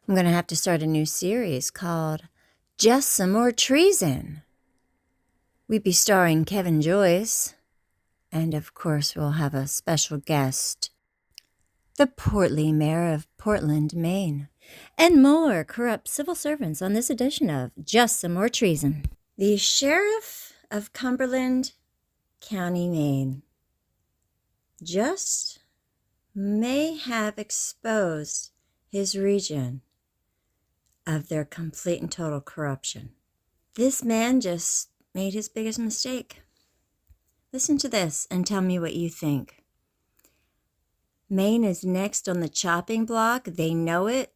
I'm going to have to start a new series called Just Some More Treason. We'd be starring Kevin Joyce, and of course we'll have a special guest, the portly mayor of Portland, Maine, and more corrupt civil servants on this edition of Just Some More Treason. The sheriff of Cumberland County, Maine, just may have exposed his region of their complete and total corruption. This man just made his biggest mistake. Listen to this and tell me what you think. Maine is next on the chopping block. They know it.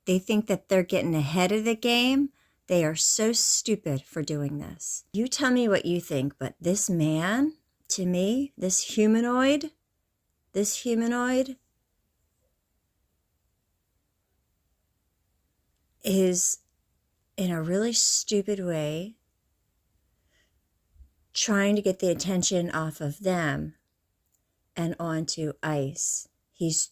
They think that they're getting ahead of the game. They are so stupid for doing this. You tell me what you think, but this man, to me, this humanoid is, in a really stupid way, trying to get the attention off of them and onto ICE. He's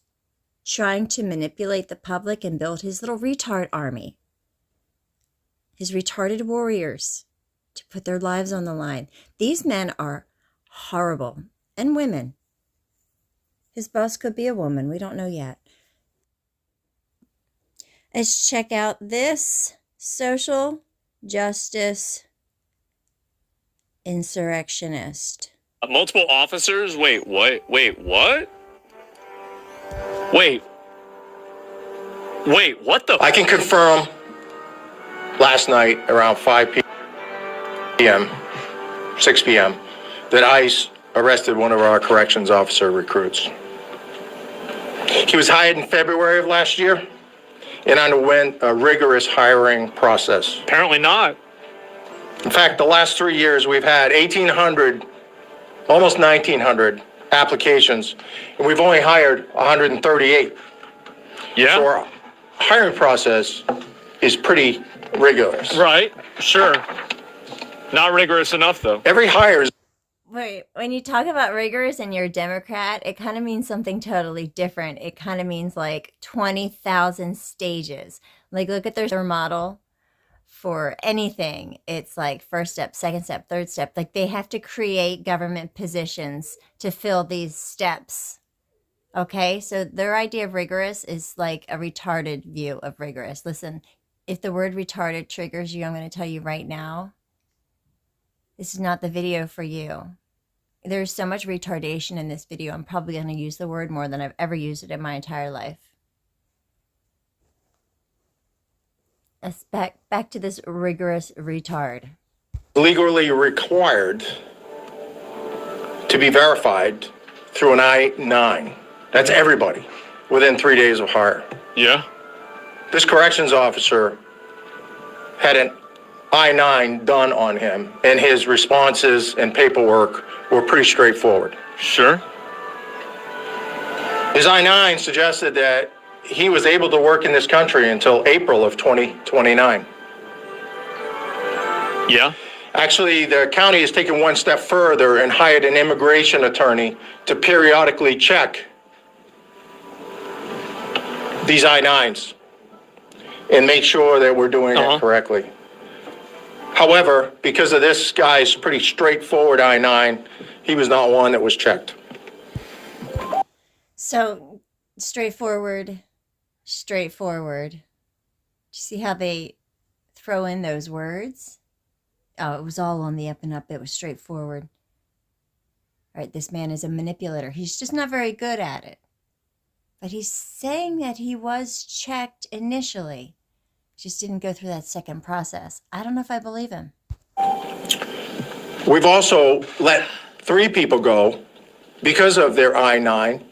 trying to manipulate the public and build his little retard army, his retarded warriors, to put their lives on the line. These men are horrible, and women. His boss could be a woman. We don't know yet. Let's check out this social justice insurrectionist. Multiple officers? Wait, what? Wait, what? Wait, what the? I can confirm last night around 5 p.m., 6 p.m., that ICE arrested one of our corrections officer recruits. He was hired in February of last year and underwent a rigorous hiring process. Apparently not. In fact, the last 3 years, we've had 1,800, almost 1,900 applications, and we've only hired 138. Yeah. So our hiring process is pretty rigorous. Right. Sure. Not rigorous enough, though. Every hire is... Wait, when you talk about rigorous and you're a Democrat, it kind of means something totally different. It kind of means like 20,000 stages. Like, look at their model for anything. It's like first step, second step, third step. Like, they have to create government positions to fill these steps. Okay, so their idea of rigorous is like a retarded view of rigorous. Listen, if the word retarded triggers you, I'm going to tell you right now, this is not the video for you. There's so much retardation in this video, I'm probably going to use the word more than I've ever used it in my entire life. Let's back to this rigorous retard. Legally required to be verified through an I-9. That's everybody within 3 days of hire. Yeah. This corrections officer had an I-9 done on him, and his responses and paperwork were pretty straightforward. Sure. His I-9 suggested that he was able to work in this country until April of 2029. Yeah. Actually, the county has taken one step further and hired an immigration attorney to periodically check these I-9s and make sure that we're doing it correctly. However, because of this guy's pretty straightforward I-9, he was not one that was checked. So, straightforward. Do you see how they throw in those words? Oh, it was all on the up and up. It was straightforward. All right, this man is a manipulator. He's just not very good at it. But he's saying that he was checked initially. Just didn't go through that second process. I don't know if I believe him. We've also let 3 people go because of their I-9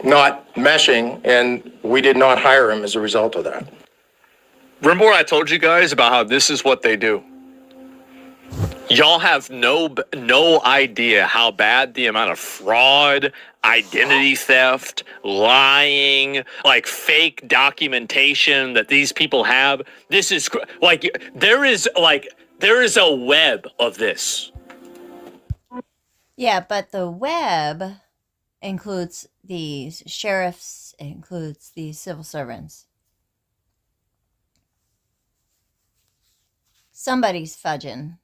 not meshing, and we did not hire him as a result of that. Remember what I told you guys about how this is what they do? Y'all have no idea how bad the amount of fraud, identity theft, lying, like fake documentation that these people have. This is like there is a web of this. Yeah, but the web includes these sheriffs, it includes these civil servants. Somebody's fudging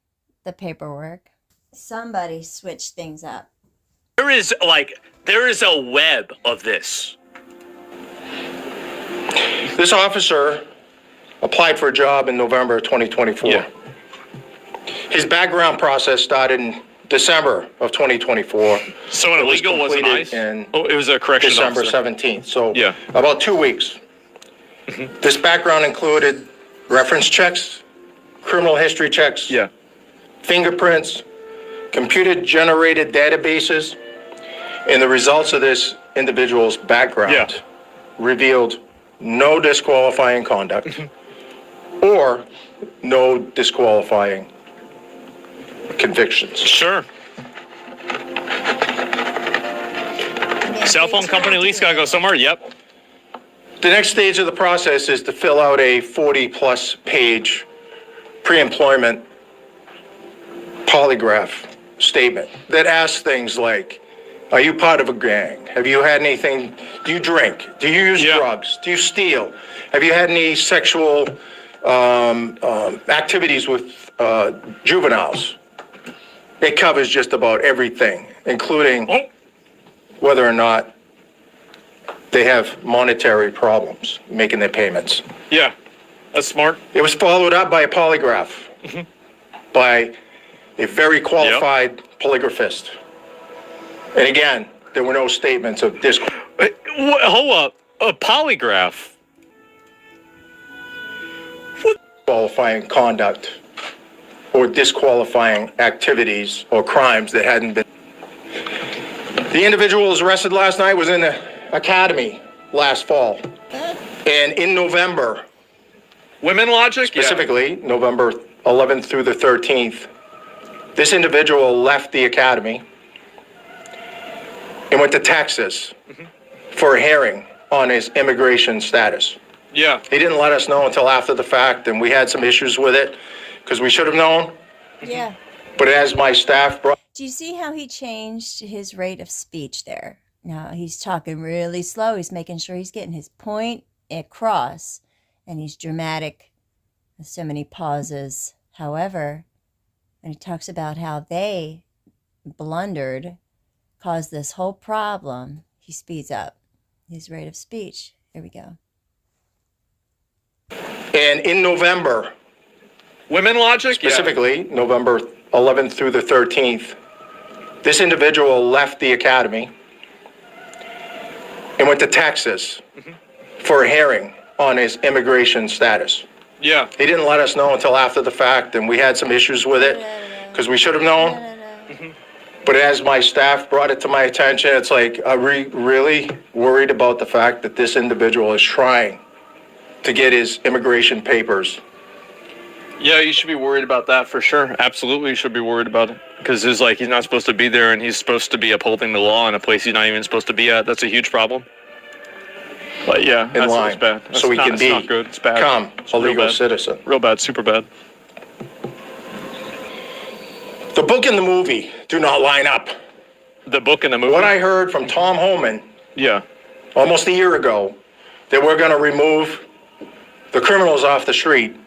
the paperwork. Somebody switched things up. There is a web of this. This officer applied for a job in November of 2024. Yeah. His background process started in December of 2024. So an illegal wasn't ICE? It was a corrections December officer. 17th. So Yeah. about 2 weeks. This background included reference checks, criminal history checks, Yeah. fingerprints, computer-generated databases, and the results of this individual's background revealed no disqualifying conduct or no disqualifying convictions. Sure. Cell phone company lease gotta go somewhere. Yep. The next stage of the process is to fill out a 40-plus page pre-employment polygraph statement that asks things like, are you part of a gang? Have you had anything? Do you drink? Do you use drugs? Do you steal? Have you had any sexual activities with juveniles? It covers just about everything, including whether or not they have monetary problems making their payments. Yeah. That's smart. It was followed up by a polygraph by a very qualified polygraphist. And again, there were no statements of Hold up. A polygraph? disqualifying conduct or disqualifying activities or crimes that hadn't been. The individual who was arrested last night was in the academy last fall. And in November, Women logic? specifically November 11th through the 13th, this individual left the academy and went to Texas for a hearing on his immigration status. Yeah. He didn't let us know until after the fact, and we had some issues with it because we should have known. Yeah. But as my staff brought. Do you see how he changed his rate of speech there? Now he's talking really slow. He's making sure he's getting his point across, and he's dramatic with so many pauses. However, when he talks about how they blundered, caused this whole problem, he speeds up his rate of speech. Here we go. And in November, Women logic? specifically November 11th through the 13th, this individual left the academy and went to Texas for a hearing on his immigration status. Yeah. He didn't let us know until after the fact, and we had some issues with it because we should have known. But as my staff brought it to my attention, it's like, are we really worried about the fact that this individual is trying to get his immigration papers? Yeah, you should be worried about that for sure. Absolutely, you should be worried about it. Because it's like he's not supposed to be there and he's supposed to be upholding the law in a place he's not even supposed to be at. That's a huge problem. But yeah, In line, bad. That's so he can it's not be good. It's bad. become It's a real legal bad. citizen. Real bad, super bad. The book and the movie do not line up. The book and the movie? What I heard from Tom Homan Yeah. almost a year ago, that we're going to remove the criminals off the street.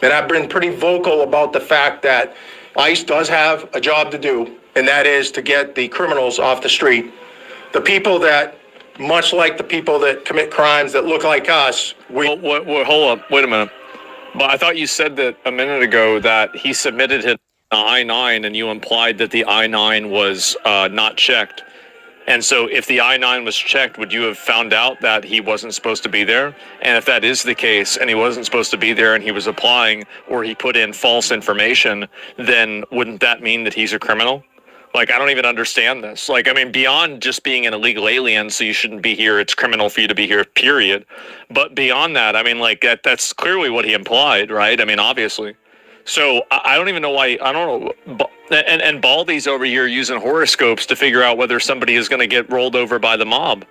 And I've been pretty vocal about the fact that ICE does have a job to do, and that is to get the criminals off the street. The people that, much like the people that commit crimes that look like us, Hold up. Wait a minute. But I thought you said that a minute ago that he submitted his I-9 and you implied that the I-9 was not checked. And so if the I-9 was checked, would you have found out that he wasn't supposed to be there? And if that is the case and he wasn't supposed to be there and he was applying or he put in false information, then wouldn't that mean that he's a criminal? Like, I don't even understand this. Like, I mean, beyond just being an illegal alien, so you shouldn't be here, it's criminal for you to be here, period. But beyond that, I mean, like, that's clearly what he implied, right? I mean, obviously. So I don't even know why, I don't know. And Baldy's over here using horoscopes to figure out whether somebody is going to get rolled over by the mob.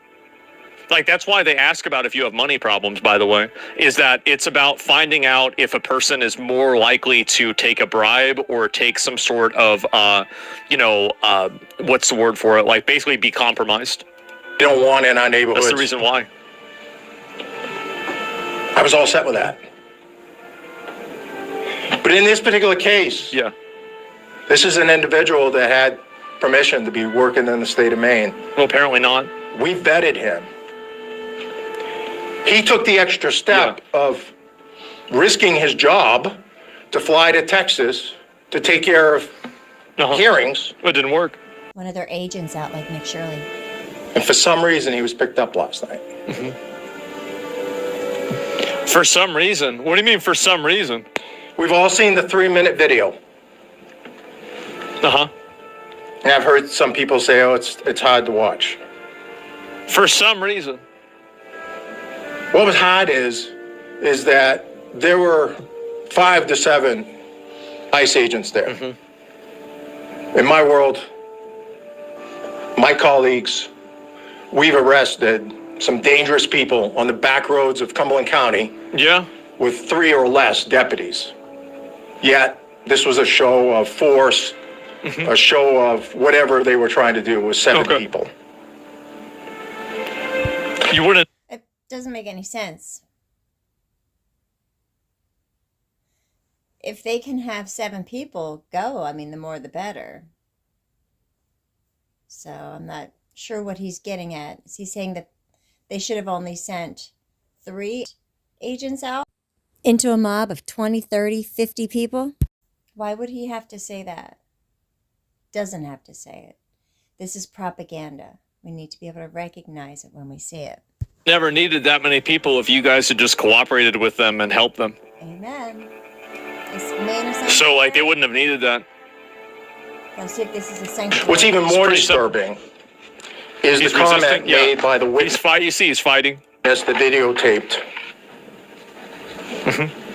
Like, that's why they ask about if you have money problems, by the way, is that it's about finding out if a person is more likely to take a bribe or take some sort of, what's the word for it? Like, basically be compromised. they don't want in our neighborhoods. That's the reason why. I was all set with that. But But in this particular case, Yeah. this is an individual that had permission to be working in the state of Maine. Well, apparently not. We vetted him. He took the extra step of risking his job to fly to Texas to take care of hearings. It didn't work. One of their agents out like Nick Shirley. And for some reason, he was picked up last night. For some reason? What do you mean for some reason? We've all seen the 3-minute video. Uh-huh. And I've heard some people say, oh, it's hard to watch. For some reason. What was hard is that there were 5 to 7 ICE agents there. In my world, my colleagues, we've arrested some dangerous people on the back roads of Cumberland County. Yeah. With 3 or less deputies. Yet, this was a show of force, a show of whatever they were trying to do with 7 people. You wouldn't. It doesn't make any sense. If they can have 7 people go, I mean, the more the better. So I'm not sure what he's getting at. Is he saying that they should have only sent 3 agents out into a mob of 20, 30, 50 people? Why would he have to say that? Doesn't have to say it. This is propaganda. We need to be able to recognize it when we see it. Never needed that many people if you guys had just cooperated with them and helped them. Amen. So, like, they wouldn't have needed that. Let's see if this is a sanctuary. What's even more disturbing is the comment made by the witness. You see, he's fighting. Yes, the videotaped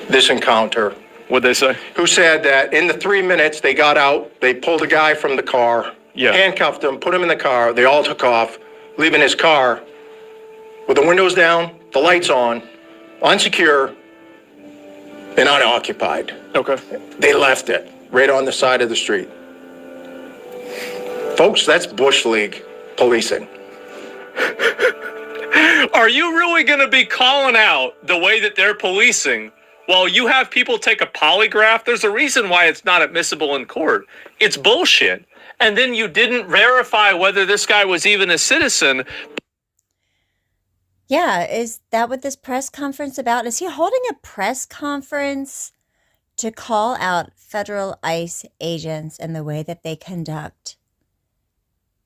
this encounter. What'd they say? Who said that in the 3 minutes they got out, they pulled a guy from the car, handcuffed him, put him in the car, they all took off, leaving his car with the windows down, the lights on, unsecure, and unoccupied. Okay. They left it right on the side of the street. Folks, that's Bush League policing. Are you really going to be calling out the way that they're policing while you have people take a polygraph? There's a reason why it's not admissible in court. It's bullshit. And then you didn't verify whether this guy was even a citizen. Yeah, is that what this press conference about? Is he holding a press conference to call out federal ICE agents and the way that they conduct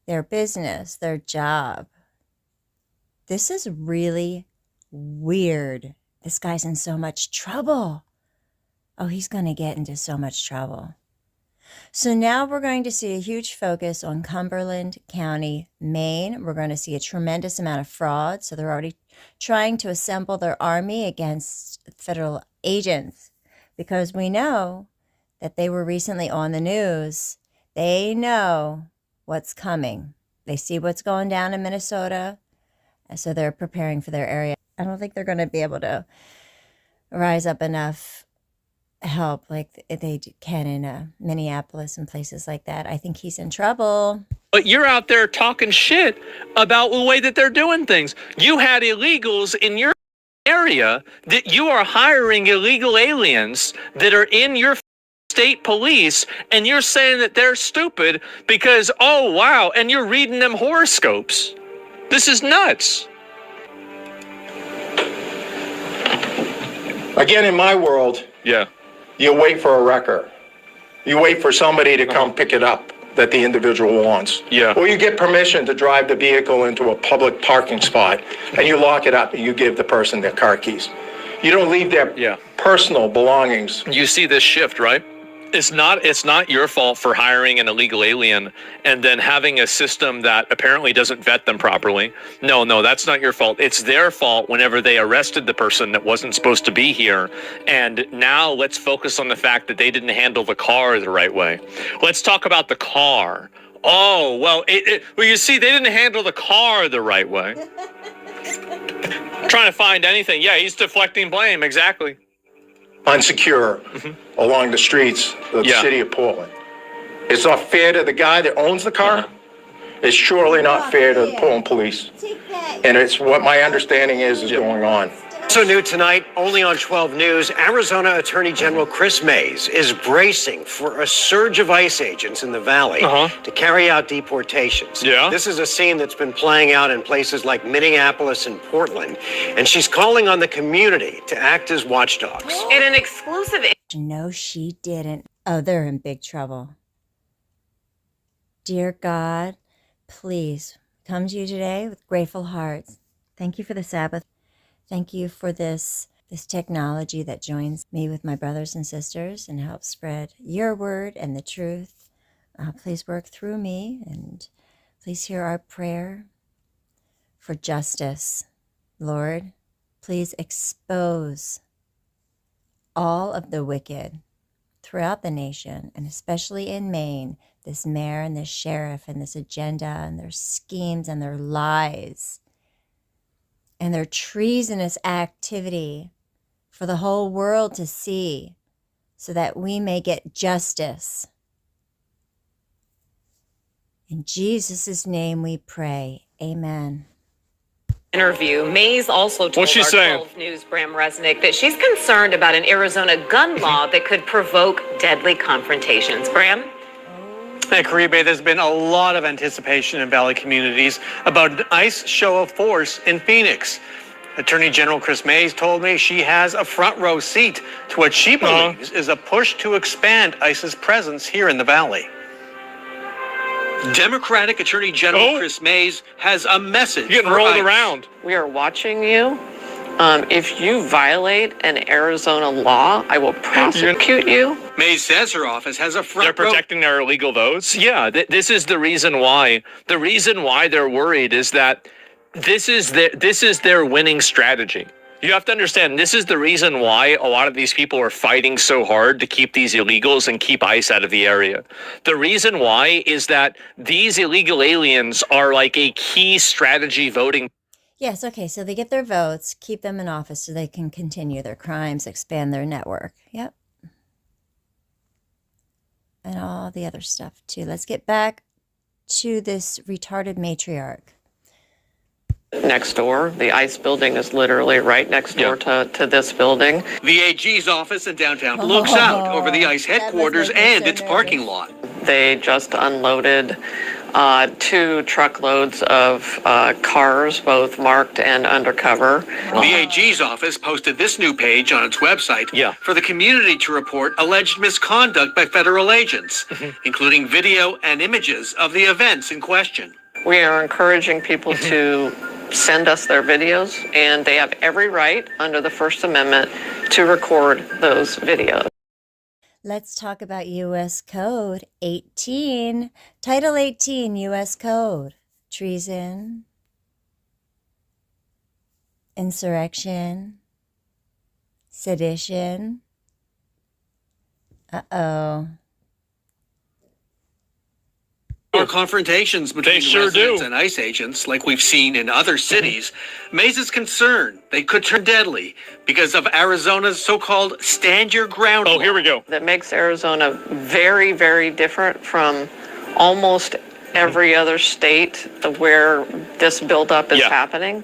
their business, their job? This is really weird. This guy's in so much trouble. Oh, he's going to get into so much trouble. So now we're going to see a huge focus on Cumberland County, Maine. We're going to see a tremendous amount of fraud. So they're already trying to assemble their army against federal agents because we know that they were recently on the news. They know what's coming. They see what's going down in Minnesota. So they're preparing for their area. I don't think they're going to be able to rise up enough help like they can in Minneapolis and places like that. I think he's in trouble. But you're out there talking shit about the way that they're doing things. You had illegals in your area that you are hiring illegal aliens that are in your state police, and you're saying that they're stupid because, oh, wow, and you're reading them horoscopes. This is nuts. Again, in my world, you wait for a wrecker. You wait for somebody to come pick it up that the individual wants. Or you get permission to drive the vehicle into a public parking spot, and you lock it up and you give the person their car keys. You don't leave their personal belongings. You see this shift, right? It's not your fault for hiring an illegal alien and then having a system that apparently doesn't vet them properly. No, that's not your fault. It's their fault whenever they arrested the person that wasn't supposed to be here. And now let's focus on the fact that they didn't handle the car the right way. Let's talk about the car. Oh, well, well, you see, they didn't handle the car the right way. Trying to find anything. Yeah, he's deflecting blame. Exactly. Unsecure along the streets of the city of Portland. It's not fair to the guy that owns the car. It's surely not fair to the Portland police. And it's what my understanding is going on. Also new tonight, only on 12 News, Arizona Attorney General Chris Mays is bracing for a surge of ICE agents in the valley to carry out deportations. Yeah. This is a scene that's been playing out in places like Minneapolis and Portland, and she's calling on the community to act as watchdogs. In an exclusive... No, she didn't. Oh, they're in big trouble. Dear God, please come to you today with grateful hearts. Thank you for the Sabbath. Thank you for this technology that joins me with my brothers and sisters and helps spread your word and the truth. Please work through me, and please hear our prayer for justice. Lord, please expose all of the wicked throughout the nation, and especially in Maine, this mayor and this sheriff and this agenda and their schemes and their lies and their treasonous activity for the whole world to see, so that we may get justice. In Jesus' name we pray. Amen. interview, Mays also told What's she our saying? 12 News, Bram Resnick, that she's concerned about an Arizona gun law that could provoke deadly confrontations. Bram? At Caribe, there's been a lot of anticipation in Valley communities about an ICE show of force in Phoenix. Attorney General Chris Mays told me she has a front row seat to what she believes is a push to expand ICE's presence here in the Valley. Democratic Attorney General Chris Mays has a message Getting for rolled ICE. around. We are watching you. If you violate an Arizona law, I will prosecute you. Mays says her office has a They're front row. protecting their illegal votes. Yeah, this is the reason why. The reason why they're worried is that this is their winning strategy. You have to understand, this is the reason why a lot of these people are fighting so hard to keep these illegals and keep ICE out of the area. The reason why is that these illegal aliens are like a key strategy voting. Yes, okay, so they get their votes, keep them in office so they can continue their crimes, expand their network. Yep. And all the other stuff too. Let's get back to this retarded matriarch. Next door, the ICE building is literally right next door to this building. The AG's office in downtown looks out over the ICE headquarters and its parking lot. They just unloaded 2 truckloads of cars, both marked and undercover. The AG's office posted this new page on its website for the community to report alleged misconduct by federal agents, including video and images of the events in question. We are encouraging people to send us their videos, and they have every right under the First Amendment to record those videos. Let's talk about U.S. Code 18, Title 18 U.S. Code. Treason, insurrection, sedition. Uh-oh. Or confrontations between They sure residents do. and ICE agents, like we've seen in other cities. Mays is concerned they could turn deadly because of Arizona's so-called stand your ground law. Oh, here we go. That makes Arizona very, very different from almost every other state where this buildup is happening.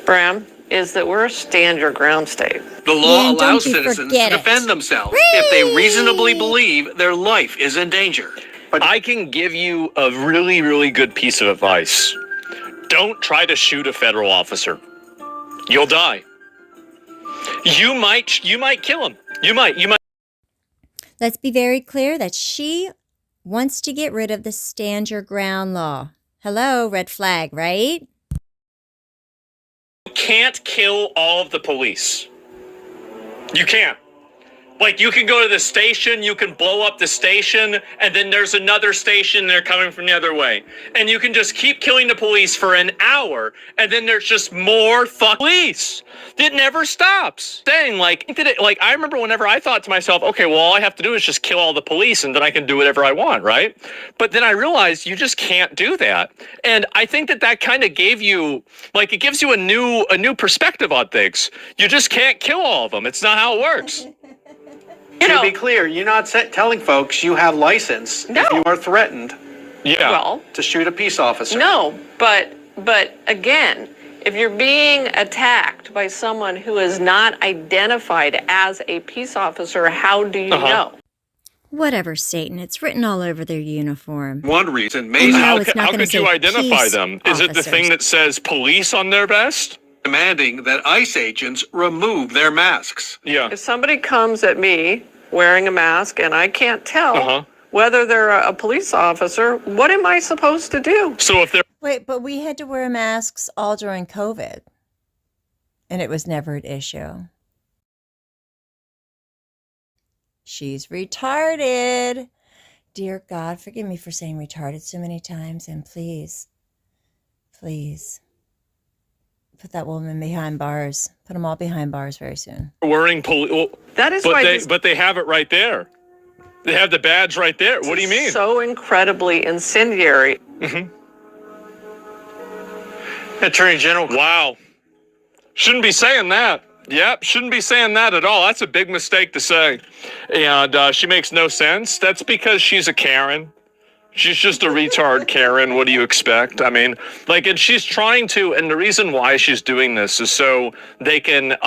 Bram, is that we're a stand your ground state. The law Man, don't allows you citizens forget to it. defend themselves if they reasonably believe their life is in danger. But I can give you a really, really good piece of advice. Don't try to shoot a federal officer. You'll die. You might kill him. You might. Let's be very clear that she wants to get rid of the stand your ground law. Hello, red flag, right? You can't kill all of the police. You can't. Like, you can go to the station, you can blow up the station, and then there's another station, they're coming from the other way. And you can just keep killing the police for an hour, and then there's just more police. It never stops. Saying, like, I remember whenever I thought to myself, okay, well, all I have to do is just kill all the police, and then I can do whatever I want, right? But then I realized you just can't do that. And I think that kind of gave you, like, it gives you a new perspective on things. You just can't kill all of them. It's not how it works. To be clear, you're not telling folks you have license if you are threatened Yeah. Well, to shoot a peace officer. no, but again, If you're being attacked by someone who is not identified as a peace officer, how do you know? Whatever, Satan. It's written all over their uniform. One reason I Mays know it's not How going to could you say identify peace them? Is it the thing officers. that says police on their vest? demanding that ICE agents remove their masks. Yeah. If somebody comes at me wearing a mask and I can't tell whether they're a police officer, what am I supposed to do? So if they're Wait, but we had to wear masks all during COVID, and it was never an issue. She's retarded. Dear God, forgive me for saying retarded so many times, and please, please, put that woman behind bars. Put them all behind bars very soon. wearing police, That is but why but they have it right there. They have the badge right there. What do you mean? So incredibly incendiary. Attorney General. Wow. Shouldn't be saying that. Yep, shouldn't be saying that at all. That's a big mistake to say. And she makes no sense. That's because she's a Karen. She's just a retard Karen. What do you expect? I mean, and she's trying to, and the reason why she's doing this is so they can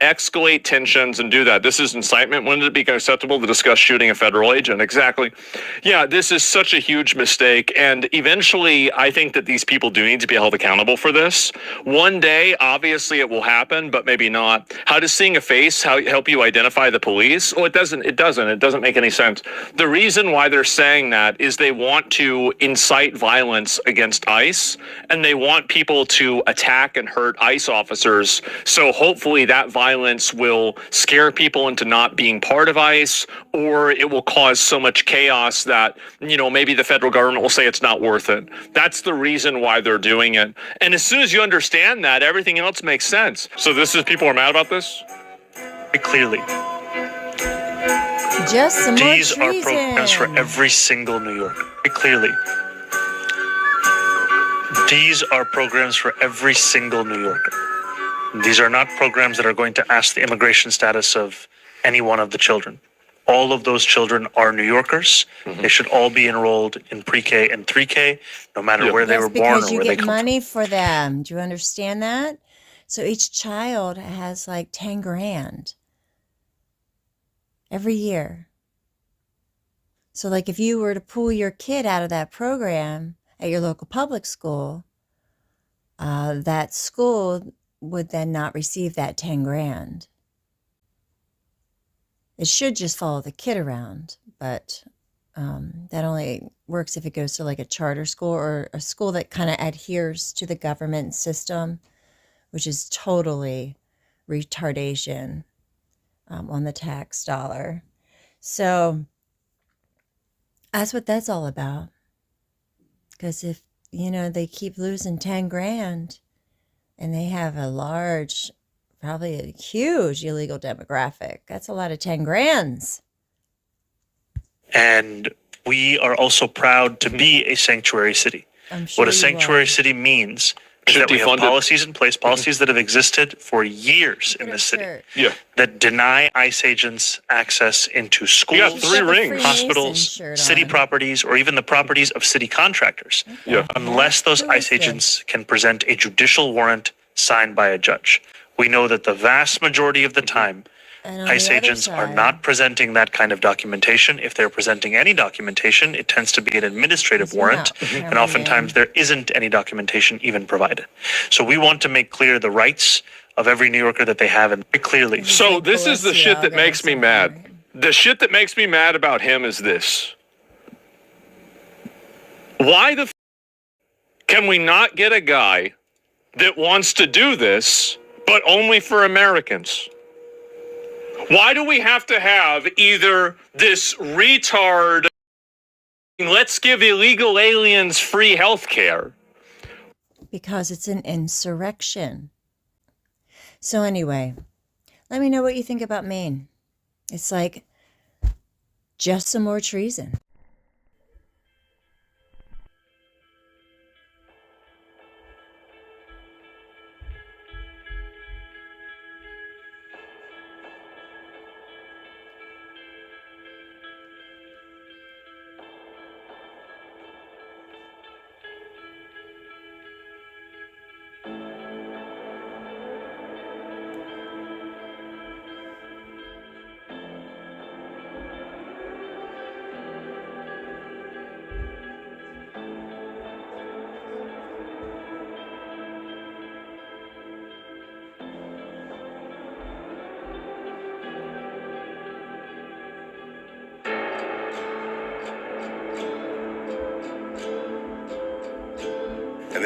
escalate tensions and do that. This is incitement. When did it become acceptable to discuss shooting a federal agent? Exactly. Yeah, this is such a huge mistake. And eventually, I think that these people do need to be held accountable for this. One day, obviously, it will happen, but maybe not. How does seeing a face help you identify the police? Well, it doesn't. It doesn't make any sense. The reason why they're saying that is they want to incite violence against ICE, and they want people to attack and hurt ICE officers. So hopefully that violence will scare people into not being part of ICE, or it will cause so much chaos that, maybe the federal government will say it's not worth it. That's the reason why they're doing it. And as soon as you understand that, everything else makes sense. So people are mad about this? Clearly. Just some more These are programs for treason. every single New Yorker. Clearly. These are programs for every single New Yorker. These are not programs that are going to ask the immigration status of any one of the children. All of those children are New Yorkers. They should all be enrolled in pre-K and 3K, no matter where they were born or where they get come money for them. Do you understand that? So each child has like 10 grand every year. So if you were to pull your kid out of that program at your local public school, that school would then not receive that 10 grand. It should just follow the kid around, but that only works if it goes to a charter school or a school that kind of adheres to the government system, which is totally retardation on the tax dollar. So that's what that's all about. Because if, they keep losing 10 grand and they have a large, probably a huge illegal demographic, that's a lot of 10 grands. And we are also proud to be a sanctuary city. I'm sure What a you sanctuary are. city means is Should that we have defund it. policies in place, policies that have existed for years in this city, Yeah. that deny ICE agents access into You got schools, 3 rings. Free hospitals, Mason shirt city on. properties, or even the properties of city contractors, Yeah. unless those Who ICE is this? agents can present a judicial warrant signed by a judge. We know that the vast majority of the time, And on ICE the other agents are side- not presenting that kind of documentation. If they're presenting any documentation, it tends to be an administrative No, warrant, apparently, and oftentimes there isn't any documentation even provided. So we want to make clear the rights of every New Yorker that they have, and very clearly. So this is the shit that makes me mad. Balenciaga. The shit that makes me mad about him is this. Why the can we not get a guy that wants to do this, but only for Americans? Why do we have to have either this retard, let's give illegal aliens free health care? Because it's an insurrection. So anyway, let me know what you think about Maine. It's just some more treason.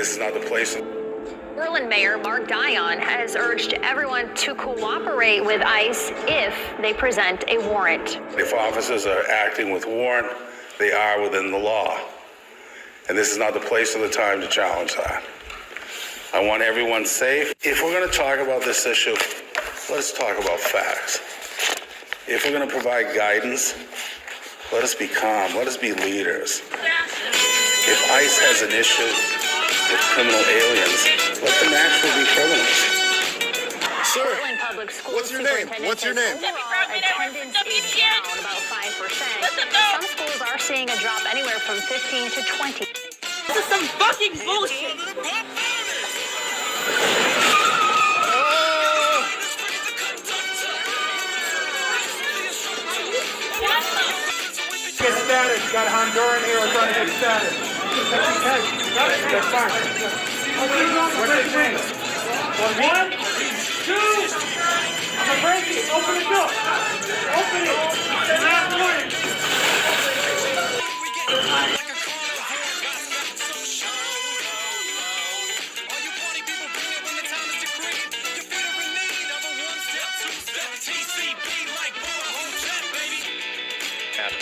this is not the place. Berlin Mayor Mark Dion has urged everyone to cooperate with ICE if they present a warrant. If officers are acting with warrant, they are within the law. And this is not the place or the time to challenge that. I want everyone safe. If we're going to talk about this issue, let's talk about facts. If we're going to provide guidance, let us be calm. Let us be leaders. If ICE has an issue with criminal aliens, let them actually be criminals. Sir, what's your name? What's your name? Attendance is down about 5%. Some schools are seeing a drop anywhere from 15 to 20. This is some fucking bullshit. Get status. Got a Honduran here trying to get status. That's fine. What's his name? One, two. I'm gonna break it. Open the door. Open it. Last warning.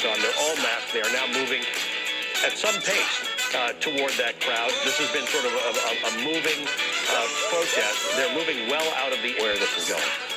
They're all masked. They are now moving at some pace toward that crowd. This has been sort of a moving protest. They're moving well out of the where this is going.